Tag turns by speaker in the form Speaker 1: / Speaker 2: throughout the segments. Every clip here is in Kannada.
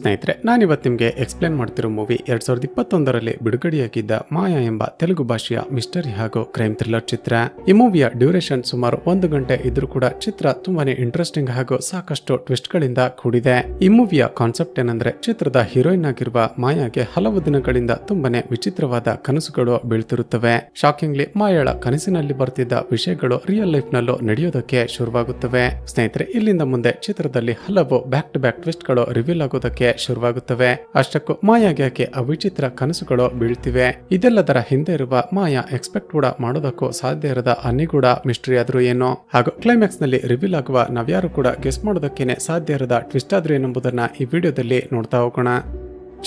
Speaker 1: ಸ್ನೇಹಿತರೆ, ನಾನಿವತ್ತು ನಿಮಗೆ ಎಕ್ಸ್ಪ್ಲೇನ್ ಮಾಡ್ತಿರೋ ಮೂವಿ 2021ರಲ್ಲಿ ಬಿಡುಗಡೆಯಾಗಿದ್ದ ಮಾಯಾ ಎಂಬ ತೆಲುಗು ಭಾಷೆಯ ಮಿಸ್ಟರಿ ಹಾಗೂ ಕ್ರೈಮ್ ಥ್ರಿಲ್ಲರ್ ಚಿತ್ರ. ಈ ಮೂವಿಯ ಡ್ಯೂರೇಷನ್ ಸುಮಾರು 1 ಗಂಟೆ ಇದ್ರೂ ಕೂಡ ಚಿತ್ರ ತುಂಬಾನೇ ಇಂಟ್ರೆಸ್ಟಿಂಗ್ ಹಾಗೂ ಸಾಕಷ್ಟು ಟ್ವಿಸ್ಟ್ ಗಳಿಂದ ಕೂಡಿದೆ. ಈ ಮೂವಿಯ ಕಾನ್ಸೆಪ್ಟ್ ಏನಂದ್ರೆ, ಚಿತ್ರದ ಹೀರೋಯಿನ್ ಆಗಿರುವ ಮಾಯಾಗೆ ಹಲವು ದಿನಗಳಿಂದ ತುಂಬಾನೇ ವಿಚಿತ್ರವಾದ ಕನಸುಗಳು ಬೀಳ್ತಿರುತ್ತವೆ. ಶಾಕಿಂಗ್ಲಿ ಮಾಯಾಳ ಕನಸಿನಲ್ಲಿ ಬರ್ತಿದ್ದ ವಿಷಯಗಳು ರಿಯಲ್ ಲೈಫ್ ನಲ್ಲೂ ನಡೆಯೋದಕ್ಕೆ ಶುರುವಾಗುತ್ತವೆ. ಸ್ನೇಹಿತರೆ, ಇಲ್ಲಿಂದ ಮುಂದೆ ಚಿತ್ರದಲ್ಲಿ ಹಲವು ಬ್ಯಾಕ್ ಟು ಬ್ಯಾಕ್ ಟ್ವಿಸ್ಟ್ ಗಳು ರಿವೀಲ್ ಆಗೋದಕ್ಕೆ ಶುರುವಾಗುತ್ತವೆ. ಅಷ್ಟಕ್ಕೂ ಮಾಯಾಗೆ ವಿಚಿತ್ರ ಕನಸುಗಳು ಬೀಳ್ತಿವೆ. ಇದೆಲ್ಲದರ ಹಿಂದೆ ಇರುವ ಮಾಯಾ ಎಕ್ಸ್ಪೆಕ್ಟ್ ಕೂಡ ಮಾಡೋದಕ್ಕೂ ಸಾಧ್ಯ ಇರದ ನಿಗೂಢ ಮಿಸ್ಟರಿ ಆದ್ರೂ ಏನು, ಹಾಗೂ ಕ್ಲೈಮ್ಯಾಕ್ಸ್ ನಲ್ಲಿ ರಿವೀಲ್ ಆಗುವ ನಾವ್ಯಾರು ಕೂಡ ಗೆಸ್ ಮಾಡೋದಕ್ಕೇನೆ ಸಾಧ್ಯ ಇರದ ಟ್ವಿಸ್ಟ್ ಆದ್ರೂ ಏನೆಂಬುದನ್ನ ಈ ವಿಡಿಯೋದಲ್ಲಿ ನೋಡ್ತಾ ಹೋಗೋಣ.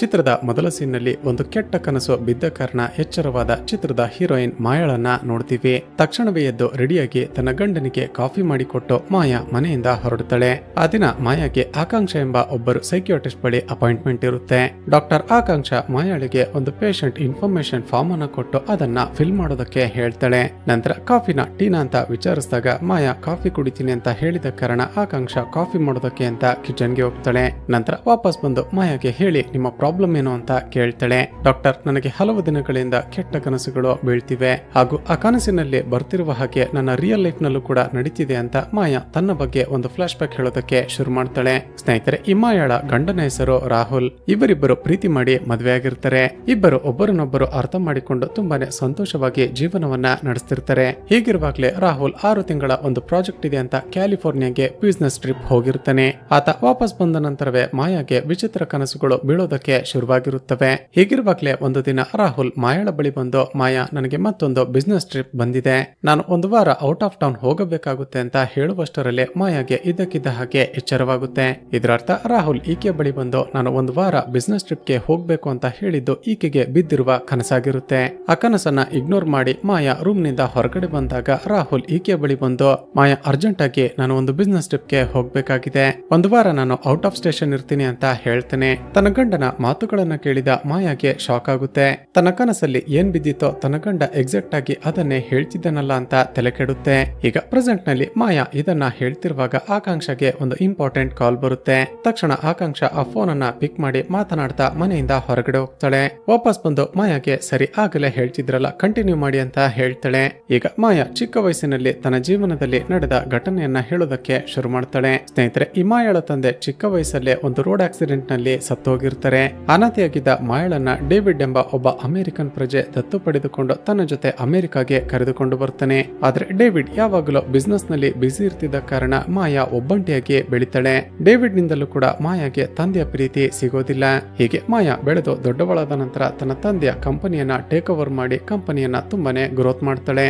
Speaker 1: ಚಿತ್ರದ ಮೊದಲ ಸೀನ್ನಲ್ಲಿ ಒಂದು ಕೆಟ್ಟ ಕನಸು ಬಿದ್ದ ಕಾರಣ ಎಚ್ಚರವಾದ ಚಿತ್ರದ ಹೀರೋಯಿನ್ ಮಾಯಾಳನ್ನ ನೋಡ್ತೀವಿ. ತಕ್ಷಣವೇ ಎದ್ದು ರೆಡಿಯಾಗಿ ತನ್ನ ಗಂಡನಿಗೆ ಕಾಫಿ ಮಾಡಿಕೊಟ್ಟು ಮಾಯಾ ಮನೆಯಿಂದ ಹೊರಡುತ್ತಾಳೆ. ಆ ದಿನ ಮಾಯಾಗೆ ಆಕಾಂಕ್ಷ ಎಂಬ ಒಬ್ಬರು ಸೈಕಿಯಾಟ್ರಿಸ್ಟ್ ಬಳಿ ಅಪಾಯಿಂಟ್ಮೆಂಟ್ ಇರುತ್ತೆ. ಡಾಕ್ಟರ್ ಆಕಾಂಕ್ಷ ಮಾಯಾಳಿಗೆ ಒಂದು ಪೇಷಂಟ್ ಇನ್ಫಾರ್ಮೇಶನ್ ಫಾರ್ಮ್ ಅನ್ನ ಕೊಟ್ಟು ಅದನ್ನ ಫಿಲ್ ಮಾಡೋದಕ್ಕೆ ಹೇಳ್ತಾಳೆ. ನಂತರ ಕಾಫಿನ ಟೀನಾ ಅಂತ ವಿಚಾರಿಸಿದಾಗ ಮಾಯಾ ಕಾಫಿ ಕುಡಿತೀನಿ ಅಂತ ಹೇಳಿದ ಕಾರಣ ಆಕಾಂಕ್ಷ ಕಾಫಿ ಮಾಡೋದಕ್ಕೆ ಅಂತ ಕಿಚನ್ಗೆ ಹೋಗ್ತಾಳೆ. ನಂತರ ವಾಪಸ್ ಬಂದು ಮಾಯಾಗೆ ಹೇಳಿ ನಿಮ್ಮ ಪ್ರಾಬ್ಲಮ್ ಏನು ಅಂತ ಕೇಳ್ತಾಳೆ. ಡಾಕ್ಟರ್, ನನಗೆ ಹಲವು ದಿನಗಳಿಂದ ಕೆಟ್ಟ ಕನಸುಗಳು ಬೀಳ್ತಿವೆ ಹಾಗೂ ಆ ಕನಸಿನಲ್ಲಿ ಬರ್ತಿರುವ ಹಾಗೆ ನನ್ನ ರಿಯಲ್ ಲೈಫ್ ನಲ್ಲೂ ಕೂಡ ನಡೀತಿದೆ ಅಂತ ಮಾಯಾ ತನ್ನ ಬಗ್ಗೆ ಒಂದು ಫ್ಲಾಶ್ ಬ್ಯಾಕ್ ಹೇಳೋದಕ್ಕೆ ಶುರು ಮಾಡ್ತಾಳೆ. ಸ್ನೇಹಿತರೆ, ಈ ಮಾಯಾಳ ಗಂಡನ ಹೆಸರು ರಾಹುಲ್. ಇವರಿಬ್ಬರು ಪ್ರೀತಿ ಮಾಡಿ ಮದುವೆ ಆಗಿರ್ತಾರೆ. ಇಬ್ಬರು ಒಬ್ಬರನ್ನೊಬ್ಬರು ಅರ್ಥ ಮಾಡಿಕೊಂಡು ತುಂಬಾನೇ ಸಂತೋಷವಾಗಿ ಜೀವನವನ್ನ ನಡೆಸ್ತಿರ್ತಾರೆ. ಹೀಗಿರುವಾಗ್ಲೇ ರಾಹುಲ್ 6 ತಿಂಗಳ ಒಂದು ಪ್ರಾಜೆಕ್ಟ್ ಇದೆ ಅಂತ ಕ್ಯಾಲಿಫೋರ್ನಿಯಾಗೆ ಬಿಸಿನೆಸ್ ಟ್ರಿಪ್ ಹೋಗಿರ್ತಾನೆ. ಆತ ವಾಪಸ್ ಬಂದ ನಂತರವೇ ಮಾಯಾಗೆ ವಿಚಿತ್ರ ಕನಸುಗಳು ಬೀಳೋದಕ್ಕೆ ಶುರುವಾಗಿರುತ್ತವೆ. ಹೀಗಿರುವಾಗಲೇ ಒಂದು ದಿನ ರಾಹುಲ್ ಮಾಯಾಳ ಬಳಿ ಬಂದು, ಮಾಯಾ, ನನಗೆ ಮತ್ತೊಂದು ಬಿಸಿನೆಸ್ ಟ್ರಿಪ್ ಬಂದಿದೆ, ನಾನು 1 ವಾರ ಔಟ್ ಆಫ್ ಟೌನ್ ಹೋಗಬೇಕಾಗುತ್ತೆ ಅಂತ ಹೇಳುವಷ್ಟರಲ್ಲೇ ಮಾಯಾಗೆ ಇದ್ದಕ್ಕಿದ್ದ ಹಾಗೆ ಎಚ್ಚರವಾಗುತ್ತೆ. ಇದರರ್ಥ ರಾಹುಲ್ ಈಕೆ ಬಳಿ ಬಂದು ನಾನು 1 ವಾರ ಬಿಸಿನೆಸ್ ಟ್ರಿಪ್ಗೆ ಹೋಗ್ಬೇಕು ಅಂತ ಹೇಳಿದ್ದು ಈಕೆಗೆ ಬಿದ್ದಿರುವ ಕನಸಾಗಿರುತ್ತೆ. ಆ ಕನಸನ್ನ ಇಗ್ನೋರ್ ಮಾಡಿ ಮಾಯಾ ರೂಮ್ ನಿಂದ ಹೊರಗಡೆ ಬಂದಾಗ ರಾಹುಲ್ ಈಕೆ ಬಳಿ ಬಂದು, ಮಾಯಾ, ಅರ್ಜೆಂಟ್ ಆಗಿ ನಾನು ಒಂದು ಬಿಸಿನೆಸ್ ಟ್ರಿಪ್ಗೆ ಹೋಗ್ಬೇಕಾಗಿದೆ, 1 ವಾರ ನಾನು ಔಟ್ ಆಫ್ ಸ್ಟೇಷನ್ ಇರ್ತೀನಿ ಅಂತ ಹೇಳ್ತಾನೆ. ತನ್ನ ಗಂಡನ ಮಾತುಗಳನ್ನ ಕೇಳಿದ ಮಾಯಾಗೆ ಶಾಕ್ ಆಗುತ್ತೆ. ತನ್ನ ಕನಸಲ್ಲಿ ಏನ್ ಬಿದ್ದಿತ್ತೋ ತನ್ನ ಗಂಡ ಎಕ್ಸಾಕ್ಟ್ ಆಗಿ ಅದನ್ನೇ ಹೇಳ್ತಿದ್ದಾನಲ್ಲ ಅಂತ ತಲೆ ಕೆಡುತ್ತೆ. ಈಗ ಪ್ರೆಸೆಂಟ್ ನಲ್ಲಿ ಮಾಯಾ ಇದನ್ನ ಹೇಳ್ತಿರುವಾಗ ಆಕಾಂಕ್ಷಗೆ ಒಂದು ಇಂಪಾರ್ಟೆಂಟ್ ಕಾಲ್ ಬರುತ್ತೆ. ತಕ್ಷಣ ಆಕಾಂಕ್ಷ ಆ ಫೋನ್ ಅನ್ನ ಪಿಕ್ ಮಾಡಿ ಮಾತನಾಡ್ತಾ ಮನೆಯಿಂದ ಹೊರಗಡೆ ಹೋಗ್ತಾಳೆ. ವಾಪಸ್ ಬಂದು ಮಾಯಾಗೆ, ಸರಿ, ಆಗಲೇ ಹೇಳ್ತಿದ್ರಲ್ಲ, ಕಂಟಿನ್ಯೂ ಮಾಡಿ ಅಂತ ಹೇಳ್ತಾಳೆ. ಈಗ ಮಾಯಾ ಚಿಕ್ಕ ವಯಸ್ಸಿನಲ್ಲಿ ತನ್ನ ಜೀವನದಲ್ಲಿ ನಡೆದ ಘಟನೆಯನ್ನ ಹೇಳೋದಕ್ಕೆ ಶುರು ಮಾಡ್ತಾಳೆ. ಸ್ನೇಹಿತರೆ, ಈ ಮಾಯಾಳ ತಂದೆ ಚಿಕ್ಕ ವಯಸ್ಸಲ್ಲೇ ಒಂದು ರೋಡ್ ಆಕ್ಸಿಡೆಂಟ್ ನಲ್ಲಿ ಸತ್ತೋಗಿರ್ತಾರೆ. ಅನಾಥೆಯಾಗಿದ್ದ ಮಾಯಾಳನ್ನ ಡೇವಿಡ್ ಎಂಬ ಒಬ್ಬ ಅಮೆರಿಕನ್ ಪ್ರಜೆ ದತ್ತು ಪಡೆದುಕೊಂಡು ತನ್ನ ಜೊತೆ ಅಮೆರಿಕಾಗೆ ಕರೆದುಕೊಂಡು ಬರ್ತಾನೆ. ಆದ್ರೆ ಡೇವಿಡ್ ಯಾವಾಗಲೂ ಬಿಸಿನೆಸ್ ನಲ್ಲಿ ಬಿಸಿ ಇರ್ತಿದ್ದ ಕಾರಣ ಮಾಯಾ ಒಬ್ಬಂಟಿಯಾಗಿ ಬೆಳಿತಾಳೆ. ಡೇವಿಡ್ ನಿಂದಲೂ ಕೂಡ ಮಾಯಾಗೆ ತಂದೆಯ ಪ್ರೀತಿ ಸಿಗೋದಿಲ್ಲ. ಹೀಗೆ ಮಾಯಾ ಬೆಳೆದು ದೊಡ್ಡವಳಾದ ನಂತರ ತನ್ನ ತಂದೆಯ ಕಂಪನಿಯನ್ನ ಟೇಕ್ ಓವರ್ ಮಾಡಿ ಕಂಪನಿಯನ್ನ ತುಂಬಾನೇ ಗ್ರೋತ್ ಮಾಡ್ತಾಳೆ.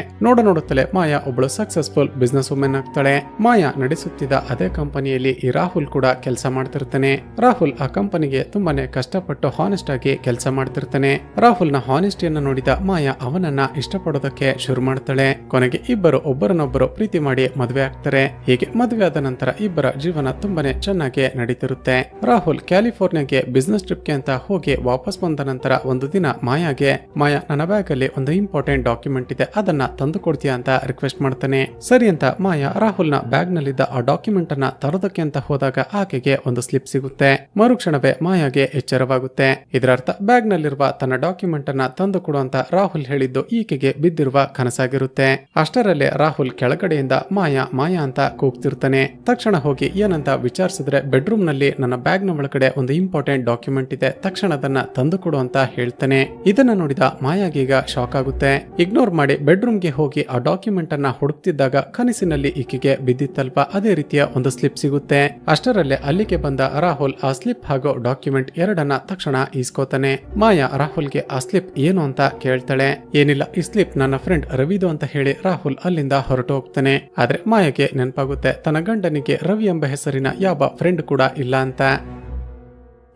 Speaker 1: ನೋಡುತ್ತಲೇ ಮಾಯಾ ಒಬ್ಬಳು ಸಕ್ಸಸ್ಫುಲ್ ಬಿಸಿನೆಸ್ ವುಮೆನ್ ಆಗ್ತಾಳೆ. ಮಾಯಾ ನಡೆಸುತ್ತಿದ್ದ ಅದೇ ಕಂಪನಿಯಲ್ಲಿ ಈ ರಾಹುಲ್ ಕೂಡ ಕೆಲಸ ಮಾಡ್ತಿರ್ತಾನೆ. ರಾಹುಲ್ ಆ ಕಂಪನಿಗೆ ತುಂಬಾನೇ ಕಷ್ಟಪಟ್ಟು ಹಾನೆಸ್ಟ್ ಆಗಿ ಕೆಲಸ ಮಾಡ್ತಿರ್ತಾನೆ. ರಾಹುಲ್ ನ ಹಾನೆಸ್ಟಿಯನ್ನ ನೋಡಿದ ಮಾಯಾ ಅವನನ್ನ ಇಷ್ಟಪಡೋದಕ್ಕೆ ಶುರು ಮಾಡ್ತಾಳೆ. ಕೊನೆಗೆ ಇಬ್ಬರು ಒಬ್ಬರನ್ನೊಬ್ಬರು ಪ್ರೀತಿ ಮಾಡಿ ಮದುವೆ ಆಗ್ತಾರೆ. ಹೀಗೆ ಮದುವೆ ಆದ ನಂತರ ಇಬ್ಬರ ಜೀವನ ತುಂಬಾನೇ ಚೆನ್ನಾಗಿ ನಡೀತಿರುತ್ತೆ. ರಾಹುಲ್ ಕ್ಯಾಲಿಫೋರ್ನಿಯಾಗೆ ಬಿಸಿನೆಸ್ ಟ್ರಿಪ್ಗೆ ಅಂತ ಹೋಗಿ ವಾಪಸ್ ಬಂದ ನಂತರ ಒಂದು ದಿನ ಮಾಯಾಗೆ, ಮಾಯಾ, ನನ್ನ ಬ್ಯಾಗ್ ಅಲ್ಲಿ ಒಂದು ಇಂಪಾರ್ಟೆಂಟ್ ಡಾಕ್ಯುಮೆಂಟ್ ಇದೆ, ಅದನ್ನ ತಂದು ಕೊಡ್ತೀಯಾ ಅಂತ ರಿಕ್ವೆಸ್ಟ್ ಮಾಡ್ತಾನೆ. ಸರಿ ಅಂತ ಮಾಯಾ ರಾಹುಲ್ ನ ಬ್ಯಾಗ್ ನಲ್ಲಿದ್ದ ಆ ಡಾಕ್ಯುಮೆಂಟ್ ಅನ್ನ ತರೋದಕ್ಕೆ ಅಂತ ಹೋದಾಗ ಆಕೆಗೆ ಒಂದು ಸ್ಲಿಪ್ ಸಿಗುತ್ತೆ. ಮರುಕ್ಷಣವೇ ಮಾಯಾಗೆ ಎಚ್ಚರವಾಗುತ್ತೆ. ಇದರರ್ಥ ಬ್ಯಾಗ್ ನಲ್ಲಿರುವ ತನ್ನ ಡಾಕ್ಯುಮೆಂಟ್ ಅನ್ನ ತಂದು ಕೊಡುವಂತ ರಾಹುಲ್ ಹೇಳಿದ್ದು ಈಕೆಗೆ ಬಿದ್ದಿರುವ ಕನಸಾಗಿರುತ್ತೆ. ಅಷ್ಟರಲ್ಲೇ ರಾಹುಲ್ ಕೆಳಗಡೆಯಿಂದ ಮಾಯಾ ಮಾಯಾ ಅಂತ ಕೂಗ್ತಿರ್ತಾನೆ. ತಕ್ಷಣ ಹೋಗಿ ಏನಂತ ವಿಚಾರಿಸಿದ್ರೆ, ಬೆಡ್ರೂಮ್ ನಲ್ಲಿ ನನ್ನ ಬ್ಯಾಗ್ ನ ಒಳಗಡೆ ಒಂದು ಇಂಪಾರ್ಟೆಂಟ್ ಡಾಕ್ಯುಮೆಂಟ್ ಇದೆ, ತಕ್ಷಣ ಅದನ್ನ ತಂದು ಕೊಡು ಅಂತ ಹೇಳ್ತಾನೆ. ಇದನ್ನ ನೋಡಿದ ಮಾಯಾಗೀಗ ಶಾಕ್ ಆಗುತ್ತೆ. ಇಗ್ನೋರ್ ಮಾಡಿ ಬೆಡ್ರೂಮ್ ಗೆ ಹೋಗಿ ಆ ಡಾಕ್ಯುಮೆಂಟ್ ಅನ್ನ ಹುಡುಕ್ತಿದ್ದಾಗ ಕನಸಿನಲ್ಲಿ ಈಕೆಗೆ ಬಿದ್ದಿತ್ತಲ್ವಾ ಅದೇ ರೀತಿಯ ಒಂದು ಸ್ಲಿಪ್ ಸಿಗುತ್ತೆ. ಅಷ್ಟರಲ್ಲೇ ಅಲ್ಲಿಗೆ ಬಂದ ರಾಹುಲ್ ಆ ಸ್ಲಿಪ್ ಹಾಗೂ ಡಾಕ್ಯುಮೆಂಟ್ ಎರಡನ್ನ ತಕ್ಷಣ ಈಸ್ಕೋತಾನೆ. ಮಾಯಾ ರಾಹುಲ್ಗೆ ಆ ಸ್ಲಿಪ್ ಏನು ಅಂತ ಕೇಳ್ತಾಳೆ. ಏನಿಲ್ಲ, ಈ ಸ್ಲಿಪ್ ನನ್ನ ಫ್ರೆಂಡ್ ರವಿದು ಅಂತ ಹೇಳಿ ರಾಹುಲ್ ಅಲ್ಲಿಂದ ಹೊರಟು ಹೋಗ್ತಾನೆ. ಆದ್ರೆ ಮಾಯಾಗೆ ನೆನಪಾಗುತ್ತೆ ತನ್ನ ಗಂಡನಿಗೆ ರವಿ ಎಂಬ ಹೆಸರಿನ ಯಾವ ಫ್ರೆಂಡ್ ಕೂಡ ಇಲ್ಲ ಅಂತ.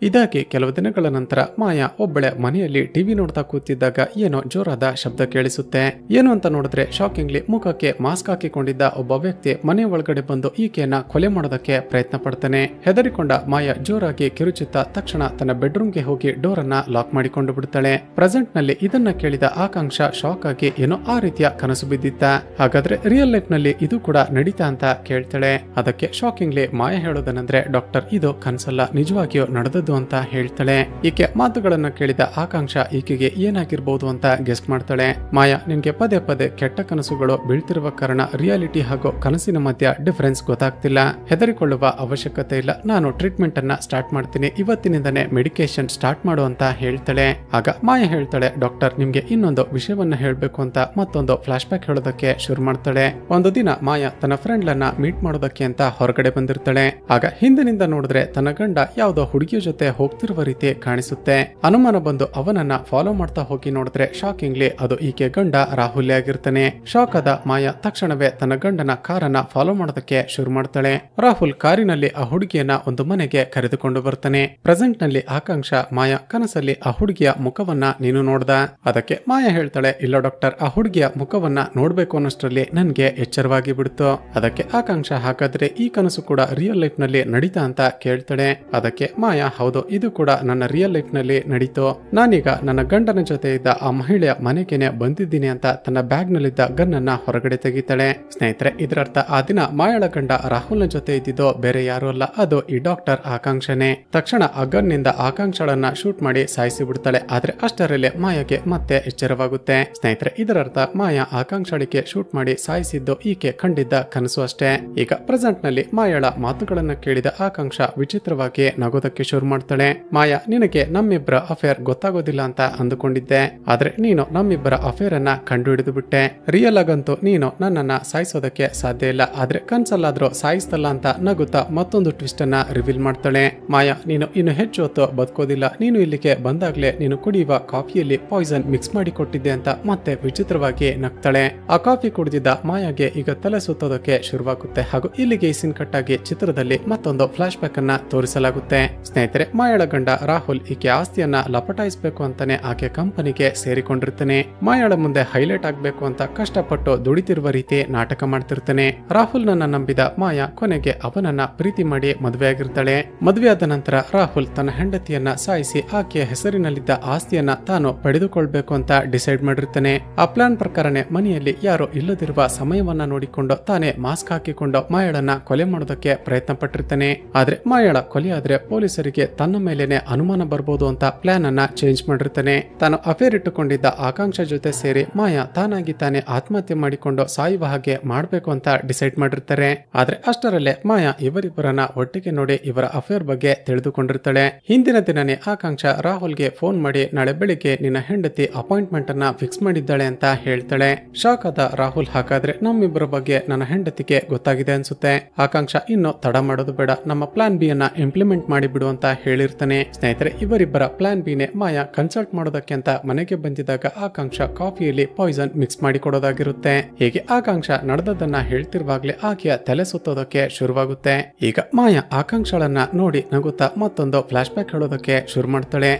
Speaker 1: ಇದಾಗಿ ಕೆಲವು ದಿನಗಳ ನಂತರ ಮಾಯಾ ಒಬ್ಬಳೆ ಮನೆಯಲ್ಲಿ ಟಿವಿ ನೋಡ್ತಾ ಕೂತಿದ್ದಾಗ ಏನೋ ಜೋರಾದ ಶಬ್ದ ಕೇಳಿಸುತ್ತೆ. ಏನು ಅಂತ ನೋಡಿದ್ರೆ ಶಾಕಿಂಗ್ಲಿ ಮುಖಕ್ಕೆ ಮಾಸ್ಕ್ ಹಾಕಿಕೊಂಡಿದ್ದ ಒಬ್ಬ ವ್ಯಕ್ತಿ ಮನೆ ಒಳಗಡೆ ಬಂದು ಈಕೆಯನ್ನ ಕೊಲೆ ಮಾಡೋದಕ್ಕೆ ಪ್ರಯತ್ನ ಪಡ್ತಾನೆ. ಹೆದರಿಕೊಂಡ ಮಾಯಾ ಜೋರಾಗಿ ಕಿರುಚುತ್ತಾ ತಕ್ಷಣ ತನ್ನ ಬೆಡ್ರೂಮ್ಗೆ ಹೋಗಿ ಡೋರ್ ಅನ್ನ ಲಾಕ್ ಮಾಡಿಕೊಂಡು ಬಿಡ್ತಾಳೆ. ಪ್ರೆಸೆಂಟ್ ನಲ್ಲಿ ಇದನ್ನ ಕೇಳಿದ ಆಕಾಂಕ್ಷ ಶಾಕ್ ಆಗಿ ಏನೋ ಆ ರೀತಿಯ ಕನಸು ಬಿದ್ದಿತ್ತ, ಹಾಗಾದ್ರೆ ರಿಯಲ್ ಲೈಫ್ ನಲ್ಲಿ ಇದು ಕೂಡ ನಡೀತಾ ಅಂತ ಕೇಳ್ತಾಳೆ. ಅದಕ್ಕೆ ಶಾಕಿಂಗ್ಲಿ ಮಾಯಾ ಹೇಳೋದನಂದ್ರೆ, ಡಾಕ್ಟರ್, ಇದು ಕನಸಲ್ಲ, ನಿಜವಾಗಿಯೂ ನಡೆದದ್ದು ಒಳ್ಳೇದು ಅಂತ ಹೇಳ್ತಾಳೆ. ಈಕೆ ಮಾತುಗಳನ್ನ ಕೇಳಿದ ಆಕಾಂಕ್ಷ ಈಕೆಗೆ ಏನಾಗಿರ್ಬೋದು ಅಂತ ಗೆಸ್ಟ್ ಮಾಡ್ತಾಳೆ. ಮಾಯಾ, ನಿನ್ಗೆ ಪದೇ ಪದೇ ಕೆಟ್ಟ ಕನಸುಗಳು ಬೀಳ್ತಿರುವ ಕಾರಣ ರಿಯಾಲಿಟಿ ಹಾಗೂ ಕನಸಿನ ಮಧ್ಯ ಡಿಫರೆನ್ಸ್ ಗೊತ್ತಾಗ್ತಿಲ್ಲ. ಹೆದರಿಕೊಳ್ಳುವ ಅವಶ್ಯಕತೆ ಇಲ್ಲ, ನಾನು ಟ್ರೀಟ್ಮೆಂಟ್ ಅನ್ನ ಸ್ಟಾರ್ಟ್ ಮಾಡ್ತೀನಿ, ಇವತ್ತಿನಿಂದನೇ ಮೆಡಿಕೇಶನ್ ಸ್ಟಾರ್ಟ್ ಮಾಡು ಅಂತ ಹೇಳ್ತಾಳೆ. ಆಗ ಮಾಯಾ ಹೇಳ್ತಾಳೆ, ಡಾಕ್ಟರ್ ನಿಮ್ಗೆ ಇನ್ನೊಂದು ವಿಷಯವನ್ನ ಹೇಳ್ಬೇಕು ಅಂತ ಮತ್ತೊಂದು ಫ್ಲಾಶ್ ಬ್ಯಾಕ್ ಹೇಳೋದಕ್ಕೆ ಶುರು ಮಾಡ್ತಾಳೆ. ಒಂದು ದಿನ ಮಾಯಾ ತನ್ನ ಫ್ರೆಂಡ್ ಅನ್ನ ಮೀಟ್ ಮಾಡೋದಕ್ಕೆ ಅಂತ ಹೊರಗಡೆ ಬಂದಿರ್ತಾಳೆ. ಆಗ ಹಿಂದಿನಿಂದ ನೋಡಿದ್ರೆ ತನ್ನ ಗಂಡ ಯಾವುದೋ ಹುಡುಗಿಯ ಜೊತೆ ಹೋಗ್ತಿರುವ ರೀತಿ ಕಾಣಿಸುತ್ತೆ. ಅನುಮಾನ ಬಂದು ಅವನನ್ನ ಫಾಲೋ ಮಾಡ್ತಾ ಹೋಗಿ ನೋಡಿದ್ರೆ ಶಾಕಿಂಗ್ಲಿ ಅದು ಈಕೆ ಗಂಡ ರಾಹುಲ್ ಆಗಿರ್ತಾನೆ. ಶಾಕ್ ಆದ ಮಾಯಾ ತಕ್ಷಣವೇ ತನ್ನ ಗಂಡನ ಕಾರನ್ನ ಫಾಲೋ ಮಾಡೋದಕ್ಕೆ ಶುರು ಮಾಡ್ತಾಳೆ. ರಾಹುಲ್ ಕಾರಿನಲ್ಲಿ ಆ ಹುಡುಗಿಯನ್ನ ಒಂದು ಮನೆಗೆ ಕರೆದುಕೊಂಡು ಬರ್ತಾನೆ. ಪ್ರೆಸೆಂಟ್ ನಲ್ಲಿ ಆಕಾಂಕ್ಷ ಮಾಯಾ ಕನಸಲ್ಲಿ ಆ ಹುಡುಗಿಯ ಮುಖವನ್ನ ನೀನು ನೋಡ್ದ? ಅದಕ್ಕೆ ಮಾಯಾ ಹೇಳ್ತಾಳೆ, ಇಲ್ಲ ಡಾಕ್ಟರ್, ಆ ಹುಡುಗಿಯ ಮುಖವನ್ನ ನೋಡ್ಬೇಕು ಅನ್ನೋಷ್ಟರಲ್ಲಿ ನನ್ಗೆ ಎಚ್ಚರವಾಗಿ ಬಿಡ್ತು. ಅದಕ್ಕೆ ಆಕಾಂಕ್ಷ, ಹಾಗಾದ್ರೆ ಈ ಕನಸು ಕೂಡ ರಿಯಲ್ ಲೈಫ್ ನಲ್ಲಿ ನಡೀತಾ ಅಂತ ಕೇಳ್ತಾಳೆ. ಅದಕ್ಕೆ ಮಾಯಾ, ಹೌದು, ಇದು ಕೂಡ ನನ್ನ ರಿಯಲ್ ಲೈಫ್ ನಲ್ಲಿ ನಡೀತು. ನಾನೀಗ ನನ್ನ ಗಂಡನ ಜೊತೆ ಇದ್ದ ಆ ಮಹಿಳೆಯ ಮನೆಗೇನೆ ಬಂದಿದ್ದೀನಿ ಅಂತ ತನ್ನ ಬ್ಯಾಗ್ ನಲ್ಲಿದ್ದ ಗನ್ ಅನ್ನ ಹೊರಗಡೆ ತೆಗಿತಾಳೆ. ಸ್ನೇಹಿತರೆ, ಇದರರ್ಥ ಆ ದಿನ ಮಾಯಾಳ ಗಂಡ ರಾಹುಲ್ನ ಜೊತೆ ಇದ್ದಿದ್ದು ಬೇರೆ ಯಾರು ಅಲ್ಲ, ಅದು ಈ ಡಾಕ್ಟರ್ ಆಕಾಂಕ್ಷನೇ. ತಕ್ಷಣ ಆ ಗನ್ ನಿಂದ ಆಕಾಂಕ್ಷಳನ್ನ ಶೂಟ್ ಮಾಡಿ ಸಾಯಿಸಿ ಬಿಡ್ತಾಳೆ. ಆದ್ರೆ ಅಷ್ಟರಲ್ಲೇ ಮಾಯಾಗೆ ಮತ್ತೆ ಎಚ್ಚರವಾಗುತ್ತೆ. ಸ್ನೇಹಿತರೆ, ಇದರರ್ಥ ಮಾಯಾ ಆಕಾಂಕ್ಷಳಿಗೆ ಶೂಟ್ ಮಾಡಿ ಸಾಯಿಸಿದ್ದು ಈಕೆ ಕಂಡಿದ್ದ ಕನಸು ಅಷ್ಟೇ. ಈಗ ಪ್ರೆಸೆಂಟ್ ನಲ್ಲಿ ಮಾಯಾಳ ಮಾತುಗಳನ್ನ ಕೇಳಿದ ಆಕಾಂಕ್ಷ ವಿಚಿತ್ರವಾಗಿ ನಗೋದಕ್ಕೆ ಶುರು ಮಾಡ್ತಾಳೆ. ಮಾಯಾ, ನಿನಗೆ ನಮ್ಮಿಬ್ಬರ ಅಫೇರ್ ಗೊತ್ತಾಗೋದಿಲ್ಲ ಅಂತ ಅಂದುಕೊಂಡಿದ್ದೆ, ಆದ್ರೆ ನೀನು ನಮ್ಮಿಬ್ಬರ ಅಫೇರ್ ಅನ್ನ ಕಂಡು ಹಿಡಿದು ಬಿಟ್ಟೆ. ರಿಯಲ್ ಆಗಂತೂ ನೀನು ನನ್ನನ್ನ ಸಾಯಿಸೋದಕ್ಕೆ ಸಾಧ್ಯ ಇಲ್ಲ, ಆದ್ರೆ ಕನ್ಸಲ್ಲಾದ್ರೂ ಸಾಯಿಸ್ತಲ್ಲ ಅಂತ ನಗುತ್ತಾ ಮತ್ತೊಂದು ಟ್ವಿಸ್ಟ್ ಅನ್ನ ರಿವೀಲ್ ಮಾಡ್ತಾಳೆ. ಮಾಯಾ, ನೀನು ಇನ್ನು ಹೆಚ್ಚು ಹೊತ್ತು ಬದುಕೋದಿಲ್ಲ, ನೀನು ಇಲ್ಲಿಗೆ ಬಂದಾಗ್ಲೇ ನೀನು ಕುಡಿಯುವ ಕಾಫಿಯಲ್ಲಿ ಪಾಯ್ಸನ್ ಮಿಕ್ಸ್ ಮಾಡಿ ಕೊಟ್ಟಿದ್ದೆ ಅಂತ ಮತ್ತೆ ವಿಚಿತ್ರವಾಗಿ ನಗ್ತಾಳೆ. ಆ ಕಾಫಿ ಕುಡಿದಿದ್ದ ಮಾಯಾಗೆ ಈಗ ತಲೆ ಸುತ್ತೋದಕ್ಕೆ ಶುರುವಾಗುತ್ತೆ. ಹಾಗೂ ಇಲ್ಲಿಗೆ ಸೀನ್ ಕಟ್ ಆಗಿ ಚಿತ್ರದಲ್ಲಿ ಮತ್ತೊಂದು ಫ್ಲಾಶ್ ಬ್ಯಾಕ್ ಅನ್ನ ತೋರಿಸಲಾಗುತ್ತೆ. ಸ್ನೇಹಿತರೆ, ಮಾಯಾಳ ಗಂಡ ರಾಹುಲ್ ಈಕೆ ಆಸ್ತಿಯನ್ನ ಲಪಟಾಯಿಸಬೇಕು ಅಂತಾನೆ ಆಕೆ ಕಂಪನಿಗೆ ಸೇರಿಕೊಂಡಿರ್ತಾನೆ. ಮಾಯಾಳ ಮುಂದೆ ಹೈಲೈಟ್ ಆಗ್ಬೇಕು ಅಂತ ಕಷ್ಟಪಟ್ಟು ದುಡಿತಿರುವ ರೀತಿ ನಾಟಕ ಮಾಡ್ತಿರ್ತಾನೆ. ರಾಹುಲ್ ನನ್ನ ನಂಬಿದ ಮಾಯಾ ಕೊನೆಗೆ ಅವನನ್ನ ಪ್ರೀತಿ ಮಾಡಿ ಮದುವೆ ಆಗಿರ್ತಾಳೆ. ಮದುವೆ ಆದ ನಂತರ ರಾಹುಲ್ ತನ್ನ ಹೆಂಡತಿಯನ್ನ ಸಾಯಿಸಿ ಆಕೆಯ ಹೆಸರಿನಲ್ಲಿದ್ದ ಆಸ್ತಿಯನ್ನ ತಾನು ಪಡೆದುಕೊಳ್ಬೇಕು ಅಂತ ಡಿಸೈಡ್ ಮಾಡಿರ್ತಾನೆ. ಆ ಪ್ಲಾನ್ ಪ್ರಕಾರನೇ ಮನೆಯಲ್ಲಿ ಯಾರು ಇಲ್ಲದಿರುವ ಸಮಯವನ್ನ ನೋಡಿಕೊಂಡು ತಾನೇ ಮಾಸ್ಕ್ ಹಾಕಿಕೊಂಡು ಮಾಯಾಳನ್ನ ಕೊಲೆ ಮಾಡೋದಕ್ಕೆ ಪ್ರಯತ್ನ ಪಟ್ಟಿರ್ತಾನೆ. ಆದ್ರೆ ಮಾಯಾಳ ಕೊಲೆ ಆದ್ರೆ ಪೊಲೀಸರಿಗೆ ತನ್ನ ಮೇಲೇನೆ ಅನುಮಾನ ಬರ್ಬೋದು ಅಂತ ಪ್ಲಾನ್ ಅನ್ನ ಚೇಂಜ್ ಮಾಡಿರ್ತಾನೆ. ತಾನು ಅಫೇರ್ ಇಟ್ಟುಕೊಂಡಿದ್ದ ಆಕಾಂಕ್ಷ ಜೊತೆ ಸೇರಿ ಮಾಯಾ ತಾನಾಗಿ ತಾನೇ ಆತ್ಮಹತ್ಯೆ ಮಾಡಿಕೊಂಡು ಸಾಯುವ ಹಾಗೆ ಮಾಡ್ಬೇಕು ಅಂತ ಡಿಸೈಡ್ ಮಾಡಿರ್ತಾರೆ. ಆದ್ರೆ ಅಷ್ಟರಲ್ಲೇ ಮಾಯಾ ಇವರಿಬ್ಬರನ್ನ ಒಟ್ಟಿಗೆ ನೋಡಿ ಇವರ ಅಫೇರ್ ಬಗ್ಗೆ ತಿಳಿದುಕೊಂಡಿರ್ತಾಳೆ. ಹಿಂದಿನ ದಿನನೇ ಆಕಾಂಕ್ಷ ರಾಹುಲ್ಗೆ ಫೋನ್ ಮಾಡಿ ನಾಳೆ ಬೆಳಿಗ್ಗೆ ನಿನ್ನ ಹೆಂಡತಿ ಅಪಾಯಿಂಟ್ಮೆಂಟ್ ಅನ್ನ ಫಿಕ್ಸ್ ಮಾಡಿದ್ದಾಳೆ ಅಂತ ಹೇಳ್ತಾಳೆ. ಶಾಕ್ ಆದ ರಾಹುಲ್, ಹಾಗಾದ್ರೆ ನಮ್ಮಿಬ್ಬರ ಬಗ್ಗೆ ನನ್ನ ಹೆಂಡತಿಗೆ ಗೊತ್ತಾಗಿದೆ ಅನ್ಸುತ್ತೆ, ಆಕಾಂಕ್ಷ ಇನ್ನು ತಡ ಮಾಡೋದು ಬೇಡ, ನಮ್ಮ ಪ್ಲಾನ್ ಬಿ ಅನ್ನ ಇಂಪ್ಲಿಮೆಂಟ್ ಮಾಡಿಬಿಡು ಅಂತ ಹೇಳಿರ್ತಾನೆ. ಸ್ನೇಹಿತರೆ, ಇವರಿಬ್ಬರ ಪ್ಲಾನ್ ಬಿನೇ ಮಾಯಾ ಕನ್ಸಲ್ಟ್ ಮಾಡೋದಕ್ಕೆ ಅಂತ ಮನೆಗೆ ಬಂದಿದ್ದಾಗ ಆಕಾಂಕ್ಷ ಕಾಫಿಯಲ್ಲಿ ಪಾಯ್ಸನ್ ಮಿಕ್ಸ್ ಮಾಡಿ ಕೊಡೋದಾಗಿರುತ್ತೆ. ಹೀಗೆ ಆಕಾಂಕ್ಷ ನಡೆದದನ್ನ ಹೇಳ್ತಿರುವಾಗ್ಲೇ ಆಕೆಯ ತಲೆ ಸುತ್ತೋದಕ್ಕೆ ಶುರುವಾಗುತ್ತೆ. ಈಗ ಮಾಯಾ ಆಕಾಂಕ್ಷಳನ್ನ ನೋಡಿ ನಗುತ್ತಾ ಮತ್ತೊಂದು ಫ್ಲಾಶ್ ಬ್ಯಾಕ್ ಹೇಳೋದಕ್ಕೆ ಶುರು ಮಾಡ್ತಾಳೆ.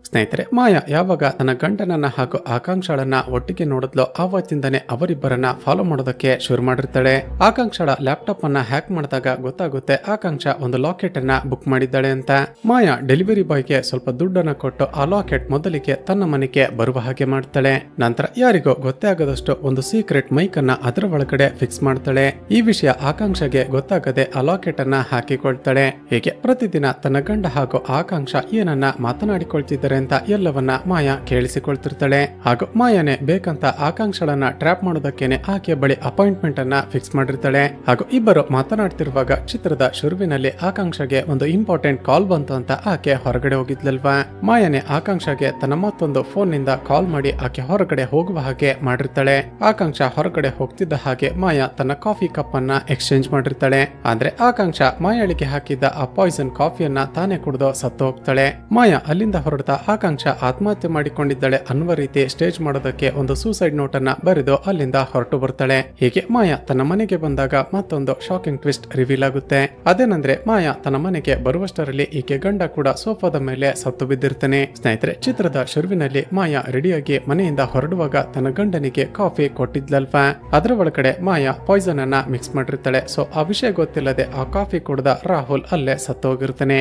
Speaker 1: ಸ್ನೇಹಿತರೆ, ಮಾಯಾ ಯಾವಾಗ ತನ್ನ ಗಂಡನನ್ನ ಹಾಗೂ ಆಕಾಂಕ್ಷಳನ್ನ ಒಟ್ಟಿಗೆ ನೋಡಿದ್ಲೋ ಆವತ್ತಿಂದನೇ ಅವರಿಬ್ಬರನ್ನ ಫಾಲೋ ಮಾಡೋದಕ್ಕೆ ಶುರು ಮಾಡಿರ್ತಾಳೆ. ಆಕಾಂಕ್ಷಳ ಲ್ಯಾಪ್ಟಾಪ್ ಅನ್ನ ಹ್ಯಾಕ್ ಮಾಡಿದಾಗ ಗೊತ್ತಾಗುತ್ತೆ ಆಕಾಂಕ್ಷ ಒಂದು ಲಾಕೆಟ್ ಅನ್ನ ಬುಕ್ ಮಾಡಿದ್ದಾಳೆ ಅಂತ. ಮಾಯಾ ಡೆಲಿವರಿ ಬಾಯ್ಗೆ ಸ್ವಲ್ಪ ದುಡ್ಡನ್ನ ಕೊಟ್ಟು ಆ ಲಾಕೆಟ್ ಮೊದಲಿಗೆ ತನ್ನ ಮನೆಗೆ ಬರುವ ಹಾಗೆ ಮಾಡ್ತಾಳೆ. ನಂತರ ಯಾರಿಗೋ ಗೊತ್ತೇ ಆಗದಷ್ಟು ಒಂದು ಸೀಕ್ರೆಟ್ ಮೈಕ್ ಅನ್ನ ಅದರ ಒಳಗಡೆ ಫಿಕ್ಸ್ ಮಾಡ್ತಾಳೆ. ಈ ವಿಷಯ ಆಕಾಂಕ್ಷಗೆ ಗೊತ್ತಾಗದೆ ಆ ಲಾಕೆಟ್ ಅನ್ನ ಹಾಕಿಕೊಳ್ತಾಳೆ. ಹೀಗೆ ಪ್ರತಿದಿನ ತನ್ನ ಗಂಡ ಹಾಗೂ ಆಕಾಂಕ್ಷ ಏನನ್ನ ಮಾತನಾಡಿಕೊಳ್ತಿದ್ದಾರೆ ಅಂತ ಎಲ್ಲವನ್ನ ಮಾಯಾ ಕೇಳಿಸಿಕೊಳ್ತಿರ್ತಾಳೆ. ಹಾಗೂ ಮಾಯಾನೆ ಬೇಕಂತ ಆಕಾಂಕ್ಷಳನ್ನ ಟ್ರ್ಯಾಪ್ ಮಾಡೋದಕ್ಕೇನೆ ಆಕೆ ಬಳಿ ಅಪಾಯಿಂಟ್ಮೆಂಟ್ ಅನ್ನ ಫಿಕ್ಸ್ ಮಾಡಿರ್ತಾಳೆ. ಹಾಗೂ ಇಬ್ಬರು ಮಾತನಾಡ್ತಿರುವಾಗ ಚಿತ್ರದ ಶುರುವಿನಲ್ಲಿ ಆಕಾಂಕ್ಷಗೆ ಒಂದು ಇಂಪಾರ್ಟೆಂಟ್ ಕಾಲ್ ಬಂತು ಅಂತ ಆಕೆ ಹೊರಗಡೆ ಹೋಗಿದ್ಲಲ್ವಾ. ಮಾಯಾನೆ ಆಕಾಂಕ್ಷಗೆ ತನ್ನ ಮತ್ತೊಂದು ಫೋನ್ ನಿಂದ ಕಾಲ್ ಮಾಡಿ ಆಕೆ ಹೊರಗಡೆ ಹೋಗುವ ಹಾಗೆ ಮಾಡಿರ್ತಾಳೆ. ಆಕಾಂಕ್ಷ ಹೊರಗಡೆ ಹೋಗ್ತಿದ್ದ ಹಾಗೆ ಮಾಯಾ ತನ್ನ ಕಾಫಿ ಕಪ್ ಅನ್ನ ಎಕ್ಸ್ಚೇಂಜ್ ಮಾಡಿರ್ತಾಳೆ. ಆದ್ರೆ ಆಕಾಂಕ್ಷ ಮಾಯಾಳಿಗೆ ಹಾಕಿದ್ದ ಆ ಪಾಯ್ಸನ್ ಕಾಫಿಯನ್ನ ತಾನೇ ಕುಡಿದು ಸತ್ತು ಹೋಗ್ತಾಳೆ. ಮಾಯಾ ಅಲ್ಲಿಂದ ಹೊರಡ್ತಾ ಆಕಾಂಕ್ಷ ಆತ್ಮಹತ್ಯೆ ಮಾಡಿಕೊಂಡಿದ್ದಾಳೆ ಅನ್ನುವ ರೀತಿ ಸ್ಟೇಜ್ ಮಾಡೋದಕ್ಕೆ ಒಂದು ಸೂಸೈಡ್ ನೋಟ್ ಅನ್ನ ಬರೆದು ಅಲ್ಲಿಂದ ಹೊರಟು ಬರ್ತಾಳೆ. ಹೀಗೆ ಮಾಯಾ ತನ್ನ ಮನೆಗೆ ಬಂದಾಗ ಮತ್ತೊಂದು ಶಾಕಿಂಗ್ ಟ್ವಿಸ್ಟ್ ರಿವೀಲ್ ಆಗುತ್ತೆ. ಅದೇನಂದ್ರೆ ಮಾಯಾ ತನ್ನ ಮನೆಗೆ ಬರುವಷ್ಟರಲ್ಲಿ ಈಕೆ ಗಂಡ ಕೂಡ ಸೋಫಾದ ಮೇಲೆ ಸತ್ತು ಬಿದ್ದಿರ್ತಾನೆ. ಸ್ನೇಹಿತರೆ, ಚಿತ್ರದ ಶುರುವಿನಲ್ಲಿ ಮಾಯಾ ರೆಡಿಯಾಗಿ ಮನೆಯಿಂದ ಹೊರಡುವಾಗ ತನ್ನ ಗಂಡನಿಗೆ ಕಾಫಿ ಕೊಟ್ಟಿದ್ಲಲ್ವಾ, ಅದರ ಒಳಗಡೆ ಮಾಯಾ ಪಾಯ್ಸನ್ ಅನ್ನ ಮಿಕ್ಸ್ ಮಾಡಿರ್ತಾಳೆ. ಸೊ ಆ ವಿಷಯ ಗೊತ್ತಿಲ್ಲದೆ ಆ ಕಾಫಿ ಕುಡಿದ ರಾಹುಲ್ ಅಲ್ಲೇ ಸತ್ತು ಹೋಗಿರ್ತಾನೆ.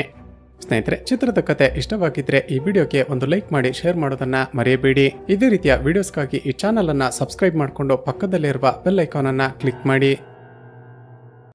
Speaker 1: ಸ್ನೇಹಿತರೆ, ಚಿತ್ರದ ಕತೆ ಇಷ್ಟವಾಗಿದ್ರೆ ಈ ವಿಡಿಯೋಗೆ ಒಂದು ಲೈಕ್ ಮಾಡಿ ಶೇರ್ ಮಾಡೋದನ್ನ ಮರೆಯಬೇಡಿ. ಇದೇ ರೀತಿಯ ವಿಡಿಯೋಸ್ಗಾಗಿ ಈ ಚಾನಲ್ ಅನ್ನ ಸಬ್ಸ್ಕ್ರೈಬ್ ಮಾಡಿಕೊಂಡು ಪಕ್ಕದಲ್ಲಿರುವ ಬೆಲ್ ಐಕಾನ್ ಅನ್ನ ಕ್ಲಿಕ್ ಮಾಡಿ.